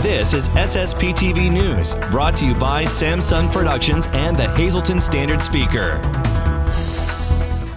This is SSPTV News, brought to you by Samsung Productions and the Hazleton Standard Speaker.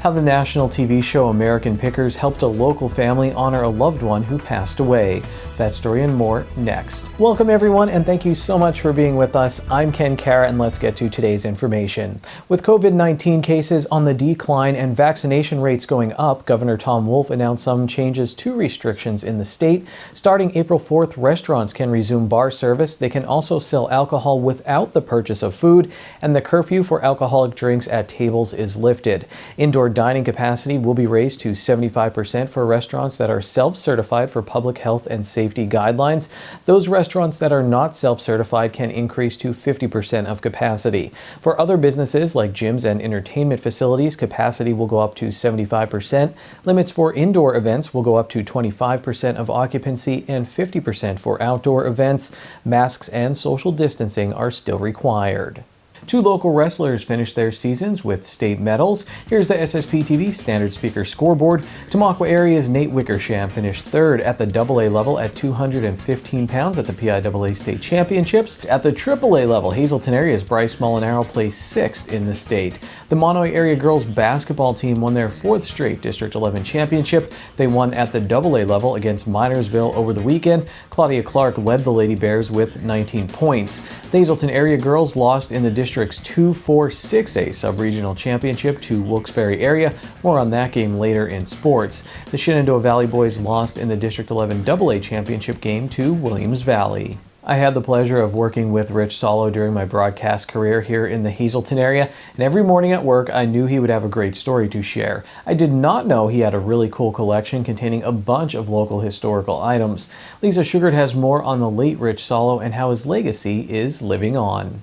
How the national TV show American Pickers helped a local family honor a loved one who passed away. That story and more next. Welcome everyone, and thank you so much for being with us. I'm Ken Kara, and let's get to today's information. With COVID-19 cases on the decline and vaccination rates going up, Governor Tom Wolf announced some changes to restrictions in the state. Starting April 4th, restaurants can resume bar service. They can also sell alcohol without the purchase of food, and the curfew for alcoholic drinks at tables is lifted. Indoor dining capacity will be raised to 75% for restaurants that are self-certified for public health and safety guidelines. Those restaurants that are not self-certified can increase to 50% of capacity. For other businesses like gyms and entertainment facilities, capacity will go up to 75%. Limits for indoor events will go up to 25% of occupancy and 50% for outdoor events. Masks and social distancing are still required. Two local wrestlers finished their seasons with state medals. Here's the SSPTV Standard Speaker scoreboard. Tamaqua area's Nate Wickersham finished third at the AA level at 215 pounds at the PIAA State Championships. At the AAA level, Hazleton area's Bryce Molinaro placed sixth in the state. The Monoy area girls basketball team won their fourth straight District 11 championship. They won at the AA level against Minersville over the weekend. Claudia Clark led the Lady Bears with 19 points. The Hazleton area girls lost in the District's 2-4-6A sub-regional championship to Wilkes-Barre area. More on that game later in sports. The Shenandoah Valley boys lost in the District 11 AA championship game to Williams Valley. I had the pleasure of working with Rich Solo during my broadcast career here in the Hazleton area, and every morning at work I knew he would have a great story to share. I did not know he had a really cool collection containing a bunch of local historical items. Lisa Sugart has more on the late Rich Solo and how his legacy is living on.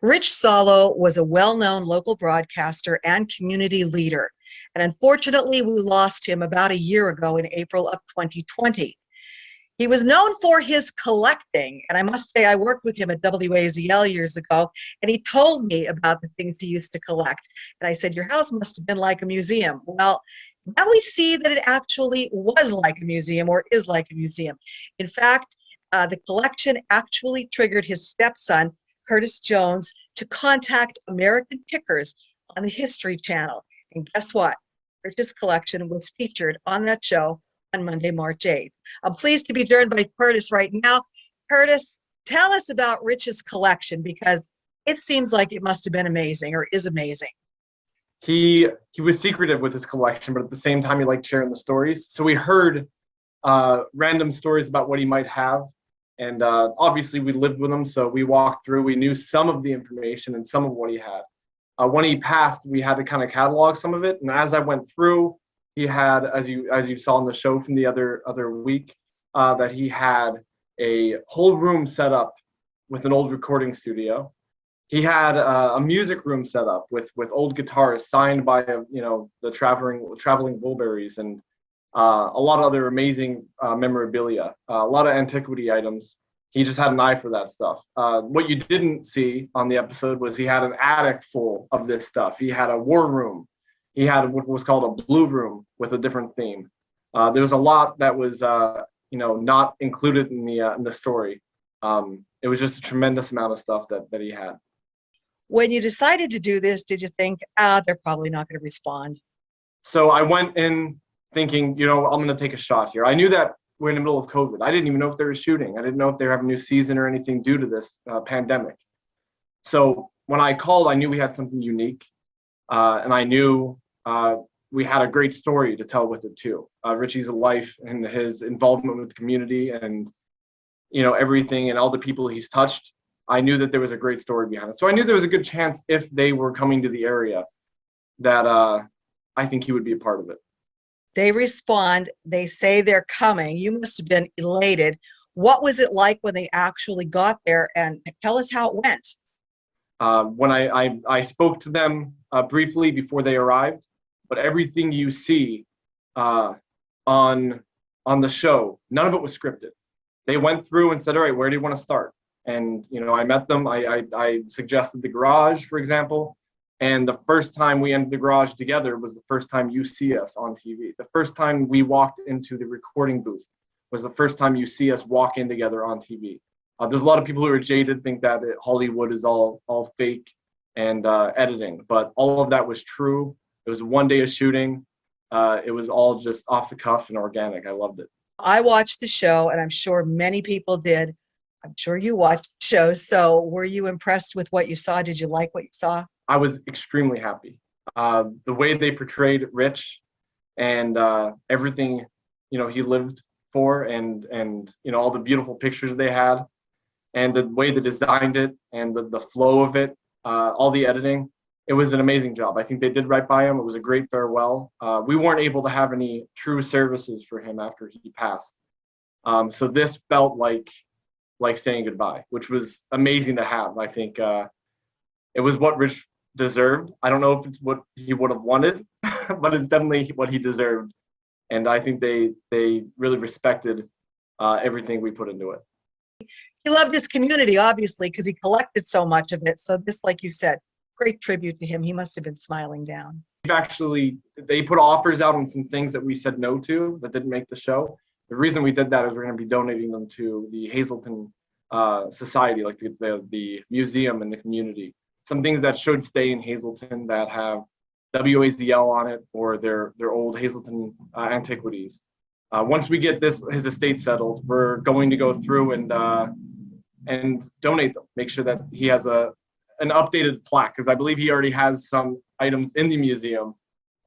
Rich Solo was a well-known local broadcaster and community leader, and unfortunately we lost him about a year ago in April of 2020. He was known for his collecting, and I must say I worked with him at WAZL years ago, and he told me about the things he used to collect. And I said, your house must have been like a museum. Well, now we see that it actually was like a museum, or is like a museum. In fact, the collection actually triggered his stepson, Curtis Jones, to contact American Pickers on the History Channel. And guess what? Rich's collection was featured on that show on Monday, March 8th. I'm pleased to be joined by Curtis right now. Curtis, tell us about Rich's collection, because it seems like it must have been amazing, or is amazing. He was secretive with his collection, but at the same time he liked sharing the stories. So we heard random stories about what he might have. And obviously we lived with him, so we walked through, we knew some of the information and some of what he had. When he passed, we had to kind of catalog some of it. And as I went through, he had, as you saw on the show from the other week, that he had a whole room set up with an old recording studio. He had a music room set up with old guitars signed by the traveling Bulberries, and a lot of other amazing memorabilia, a lot of antiquity items. He just had an eye for that stuff. What you didn't see on the episode was he had an attic full of this stuff. He had a war room. He had what was called a blue room with a different theme. There was a lot that was not included in the story. It was just a tremendous amount of stuff that he had. When you decided to do this, did you think, they're probably not going to respond? So I went in thinking, I'm going to take a shot here. I knew that we're in the middle of COVID. I didn't even know if they were shooting. I didn't know if they were having a new season or anything due to this pandemic. So when I called, I knew we had something unique. And I knew we had a great story to tell with it too. Richie's life and his involvement with the community and, everything and all the people he's touched. I knew that there was a great story behind it. So I knew there was a good chance if they were coming to the area that I think he would be a part of it. They respond, they say they're coming. You must have been elated. What was it like when they actually got there? And tell us how it went. When I spoke to them briefly before they arrived, but everything you see on on the show, none of it was scripted. They went through and said, all right, where do you want to start? And, I met them. I suggested the garage, for example. And the first time we entered the garage together was the first time you see us on TV. The first time we walked into the recording booth was the first time you see us walk in together on TV. There's a lot of people who are jaded, think that Hollywood is all fake and editing, but all of that was true. It was one day of shooting. It was all just off the cuff and organic. I loved it. I watched the show, and I'm sure many people did. I'm sure you watched the show. So were you impressed with what you saw? Did you like what you saw? I was extremely happy. The way they portrayed Rich and everything, he lived for, and all the beautiful pictures they had, and the way they designed it, and the flow of it, all the editing. It was an amazing job. I think they did right by him. It was a great farewell. We weren't able to have any true services for him after he passed. So this felt like saying goodbye, which was amazing to have. I think it was what Rich deserved. I don't know if it's what he would have wanted, but it's definitely what he deserved. And I think they really respected everything we put into it. He loved his community, obviously, because he collected so much of it. So this, like you said, great tribute to him. He must have been smiling down. They put offers out on some things that we said no to that didn't make the show. The reason we did that is we're going to be donating them to the Hazleton Society, like the museum and the community. Some things that should stay in Hazleton that have WAZL on it, or their old Hazleton antiquities. Once we get his estate settled, we're going to go through and donate them. Make sure that he has an updated plaque, because I believe he already has some items in the museum.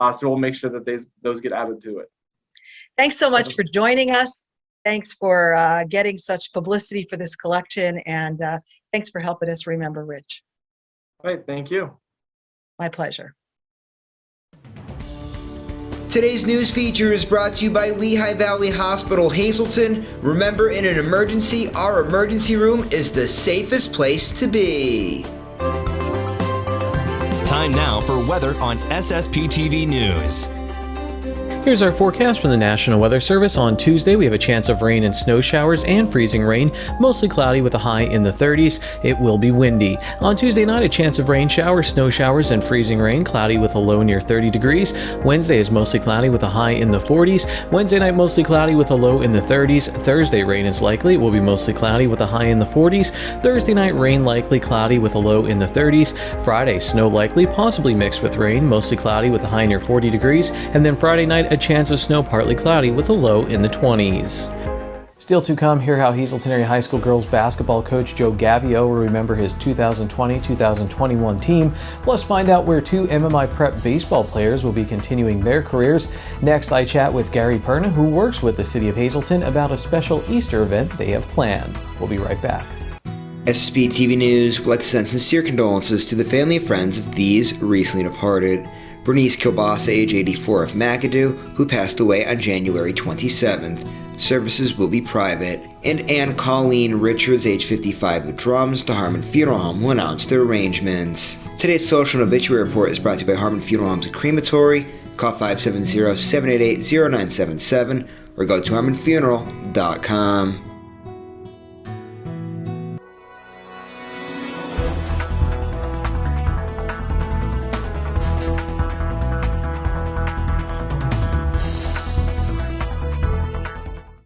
So we'll make sure that those get added to it. Thanks so much for joining us. Thanks for getting such publicity for this collection, and thanks for helping us remember Rich. All right, thank you. My pleasure. Today's news feature is brought to you by Lehigh Valley Hospital, Hazleton. Remember, in an emergency, our emergency room is the safest place to be. Time now for weather on SSPTV News. Here's our forecast from the National Weather Service. On Tuesday, we have a chance of rain and snow showers and freezing rain, mostly cloudy with a high in the 30s. It will be windy. On Tuesday night, a chance of rain showers, snow showers, and freezing rain, cloudy with a low near 30 degrees. Wednesday is mostly cloudy with a high in the 40s. Wednesday night, mostly cloudy with a low in the 30s. Thursday, rain is likely. It will be mostly cloudy with a high in the 40s. Thursday night, rain likely, cloudy with a low in the 30s. Friday, snow likely, possibly mixed with rain, mostly cloudy with a high near 40 degrees. And then Friday night, a chance of snow, partly cloudy with a low in the 20s. Still to come, hear how Hazleton Area High School girls basketball coach Joe Gavio will remember his 2020-2021 team, plus find out where two MMI Prep baseball players will be continuing their careers. Next, I chat with Gary Perna, who works with the City of Hazleton, about a special Easter event they have planned. We'll be right back. SSPTV News would like to send sincere condolences to the family and friends of these recently departed. Bernice Kilbasa, age 84, of McAdoo, who passed away on January 27th. Services will be private. And Ann Colleen Richards, age 55, of Drums, the Harmon Funeral Home, will announce their arrangements. Today's social and obituary report is brought to you by Harmon Funeral Homes and Crematory. Call 570-788-0977 or go to harmonfuneral.com.